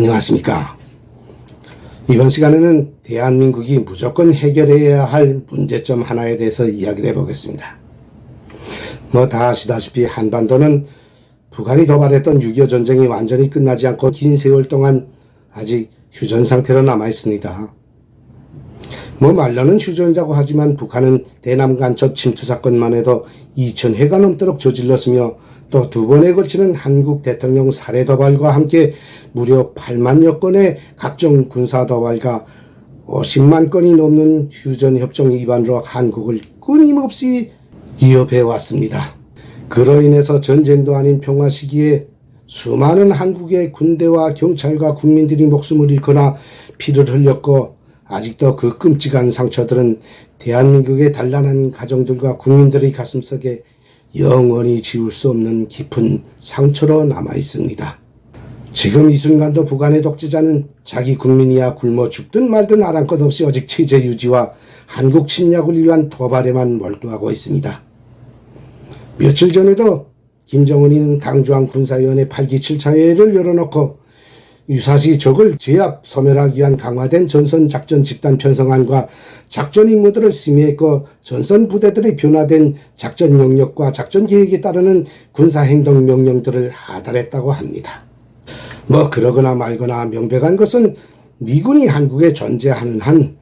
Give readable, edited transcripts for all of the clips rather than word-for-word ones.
안녕하십니까. 이번 시간에는 대한민국이 무조건 해결해야 할 문제점 하나에 대해서 이야기를 해보겠습니다. 다 아시다시피 한반도는 북한이 도발했던 6.25 전쟁이 완전히 끝나지 않고 긴 세월 동안 아직 휴전 상태로 남아있습니다. 말로는 휴전이라고 하지만 북한은 대남 간첩 침투 사건만 해도 2,000회가 넘도록 저질렀으며 또 두 번에 걸치는 한국 대통령 살해 도발과 함께 무려 8만여 건의 각종 군사 도발과 50만 건이 넘는 휴전협정 위반으로 한국을 끊임없이 위협해 왔습니다. 그로 인해서 전쟁도 아닌 평화 시기에 수많은 한국의 군대와 경찰과 국민들이 목숨을 잃거나 피를 흘렸고 아직도 그 끔찍한 상처들은 대한민국의 단란한 가정들과 국민들의 가슴속에 영원히 지울 수 없는 깊은 상처로 남아 있습니다. 지금 이 순간도 북한의 독재자는 자기 국민이야 굶어 죽든 말든 아랑곳 없이 오직 체제 유지와 한국 침략을 위한 도발에만 몰두하고 있습니다. 며칠 전에도 김정은이는 당중앙 군사위원회 8기 7차 회의를 열어놓고 유사시 적을 제압, 소멸하기 위한 강화된 전선작전 집단 편성안과 작전 임무들을 심의했고 전선 부대들의 변화된 작전 영역과 작전 계획에 따르는 군사행동 명령들을 하달했다고 합니다. 그러거나 말거나 명백한 것은 미군이 한국에 존재하는 한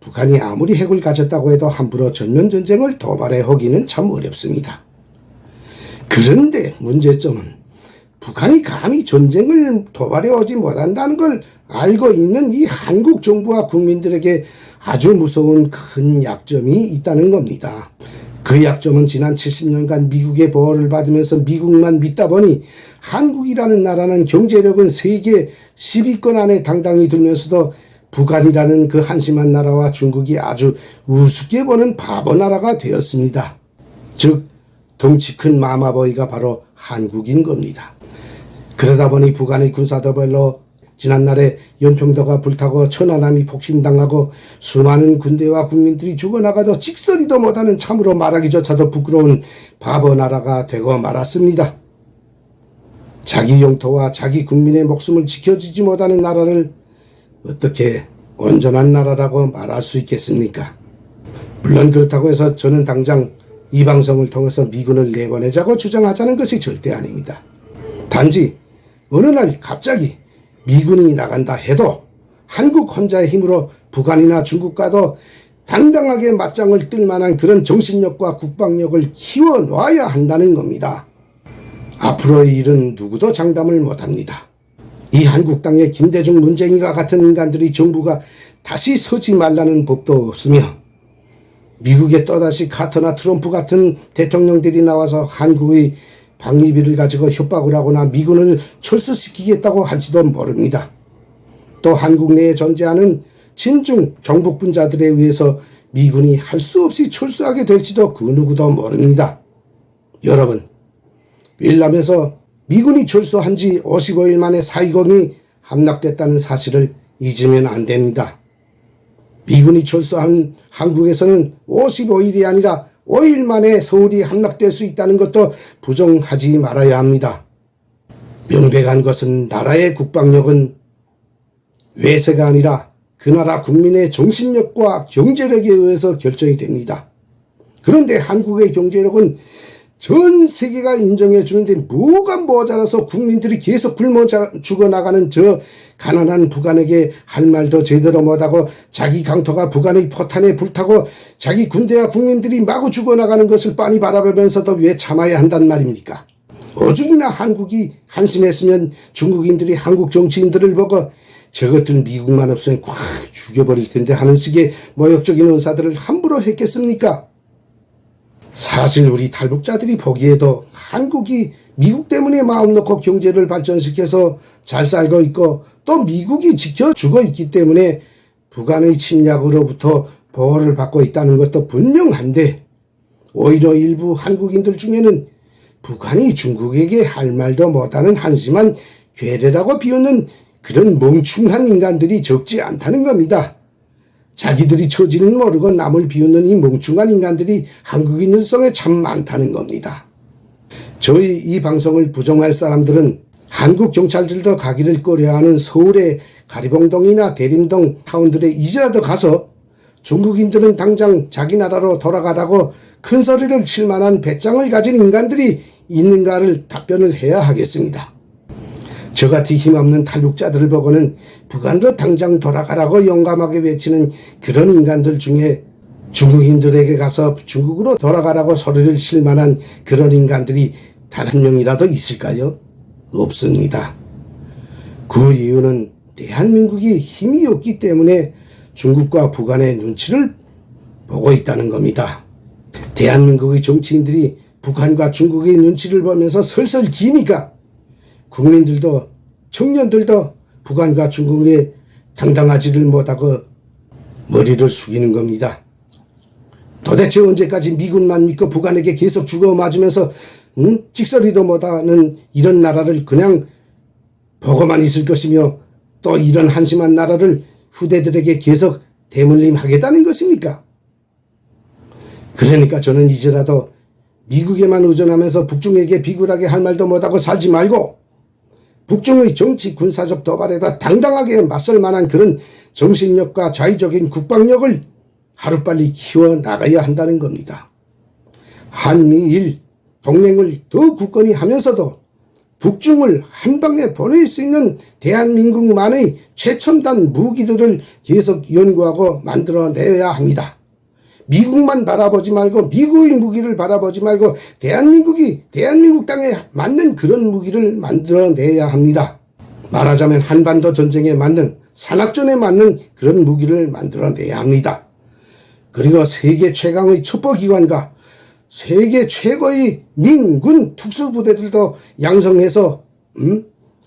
북한이 아무리 핵을 가졌다고 해도 함부로 전면전쟁을 도발해 허기는 참 어렵습니다. 그런데 문제점은 북한이 감히 전쟁을 도발해 오지 못한다는 걸 알고 있는 이 한국 정부와 국민들에게 아주 무서운 큰 약점이 있다는 겁니다. 그 약점은 지난 70년간 미국의 보호를 받으면서 미국만 믿다 보니 한국이라는 나라는 경제력은 세계 10위권 안에 당당히 들면서도 북한이라는 그 한심한 나라와 중국이 아주 우습게 보는 바보 나라가 되었습니다. 즉 덩치 큰 마마보이가 바로 한국인 겁니다. 그러다 보니 북한의 군사도발로 지난날에 연평도가 불타고 천안함이 폭침당하고 수많은 군대와 국민들이 죽어나가도 찍소리도 못하는 참으로 말하기조차도 부끄러운 바보 나라가 되고 말았습니다. 자기 영토와 자기 국민의 목숨을 지켜주지 못하는 나라를 어떻게 온전한 나라라고 말할 수 있겠습니까? 물론 그렇다고 해서 저는 당장 이 방송을 통해서 미군을 내보내자고 주장하자는 것이 절대 아닙니다. 단지 어느 날 갑자기 미군이 나간다 해도 한국 혼자의 힘으로 북한이나 중국과도 당당하게 맞짱을 뜰 만한 그런 정신력과 국방력을 키워놔야 한다는 겁니다. 앞으로의 일은 누구도 장담을 못합니다. 이 한국 땅에 김대중 문재인과 같은 인간들이 정부가 다시 서지 말라는 법도 없으며 미국에 또다시 카터나 트럼프 같은 대통령들이 나와서 한국의 방위비를 가지고 협박을 하거나 미군을 철수시키겠다고 할지도 모릅니다. 또 한국 내에 존재하는 친중 정복분자들에 의해서 미군이 할 수 없이 철수하게 될지도 그 누구도 모릅니다. 여러분, 윌남에서 미군이 철수한 지 55일 만에 4.20이 함락됐다는 사실을 잊으면 안 됩니다. 미군이 철수한 한국에서는 55일이 아니라 5일 만에 서울이 함락될 수 있다는 것도 부정하지 말아야 합니다. 명백한 것은 나라의 국방력은 외세가 아니라 그 나라 국민의 정신력과 경제력에 의해서 결정이 됩니다. 그런데 한국의 경제력은 전 세계가 인정해 주는데 뭐가 모자라서 국민들이 계속 굶어 죽어나가는 저 가난한 북한에게 할 말도 제대로 못하고 자기 강토가 북한의 포탄에 불타고 자기 군대와 국민들이 마구 죽어나가는 것을 빤히 바라보면서도 왜 참아야 한단 말입니까? 오죽이나 한국이 한심했으면 중국인들이 한국 정치인들을 보고 저것들 미국만 없으면 꽉 죽여버릴 텐데 하는 식의 모욕적인 언사들을 함부로 했겠습니까? 사실 우리 탈북자들이 보기에도 한국이 미국 때문에 마음 놓고 경제를 발전시켜서 잘 살고 있고 또 미국이 지켜주고 있기 때문에 북한의 침략으로부터 보호를 받고 있다는 것도 분명한데 오히려 일부 한국인들 중에는 북한이 중국에게 할 말도 못하는 한심한 괴뢰라고 비웃는 그런 멍충한 인간들이 적지 않다는 겁니다. 자기들이 처지는 모르고 남을 비웃는 이 멍충한 인간들이 한국인들 속에 참 많다는 겁니다. 저희 이 방송을 부정할 사람들은 한국 경찰들도 가기를 꺼려하는 서울의 가리봉동이나 대림동 타운들에 이제라도 가서 중국인들은 당장 자기 나라로 돌아가라고 큰 소리를 칠 만한 배짱을 가진 인간들이 있는가를 답변을 해야 하겠습니다. 저같이 힘없는 탈북자들을 보고는 북한으로 당장 돌아가라고 용감하게 외치는 그런 인간들 중에 중국인들에게 가서 중국으로 돌아가라고 소리를 칠 만한 그런 인간들이 단 한 명이라도 있을까요? 없습니다. 그 이유는 대한민국이 힘이 없기 때문에 중국과 북한의 눈치를 보고 있다는 겁니다. 대한민국의 정치인들이 북한과 중국의 눈치를 보면서 설설 기니까 국민들도 청년들도 북한과 중국에 당당하지를 못하고 머리를 숙이는 겁니다. 도대체 언제까지 미군만 믿고 북한에게 계속 죽어 맞으면서 찍소리도 못하는 이런 나라를 그냥 보고만 있을 것이며 또 이런 한심한 나라를 후대들에게 계속 대물림하겠다는 것입니까? 그러니까 저는 이제라도 미국에만 의존하면서 북중에게 비굴하게 할 말도 못하고 살지 말고 북중의 정치 군사적 도발에다 당당하게 맞설 만한 그런 정신력과 자의적인 국방력을 하루빨리 키워나가야 한다는 겁니다. 한미일 동맹을 더 굳건히 하면서도 북중을 한방에 보낼 수 있는 대한민국만의 최첨단 무기들을 계속 연구하고 만들어내야 합니다. 미국만 바라보지 말고 미국의 무기를 바라보지 말고 대한민국 땅에 맞는 그런 무기를 만들어내야 합니다. 말하자면 한반도 전쟁에 맞는 산악전에 맞는 그런 무기를 만들어내야 합니다. 그리고 세계 최강의 첩보기관과 세계 최고의 민군 특수부대들도 양성해서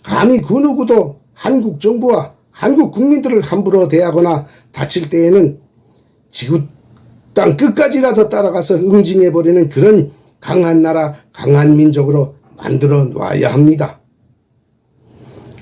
감히 그 누구도 한국 정부와 한국 국민들을 함부로 대하거나 다칠 때에는 지구 땅 끝까지라도 따라가서 응징해버리는 그런 강한 나라, 강한 민족으로 만들어 놔야 합니다.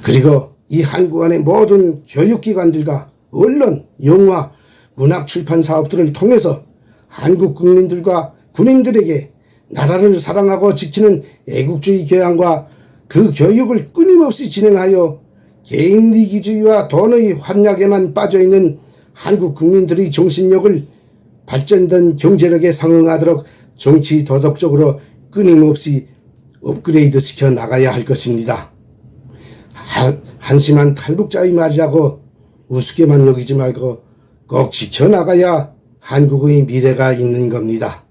그리고 이 한국 안의 모든 교육기관들과 언론, 영화, 문학 출판 사업들을 통해서 한국 국민들과 군인들에게 나라를 사랑하고 지키는 애국주의 교양과 그 교육을 끊임없이 진행하여 개인이기주의와 돈의 환약에만 빠져있는 한국 국민들의 정신력을 발전된 경제력에 상응하도록 정치 도덕적으로 끊임없이 업그레이드 시켜 나가야 할 것입니다. 한심한 탈북자의 말이라고 우습게만 여기지 말고 꼭 지켜나가야 한국의 미래가 있는 겁니다.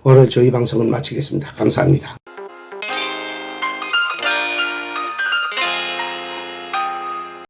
오늘 저희 방송은 마치겠습니다. 감사합니다.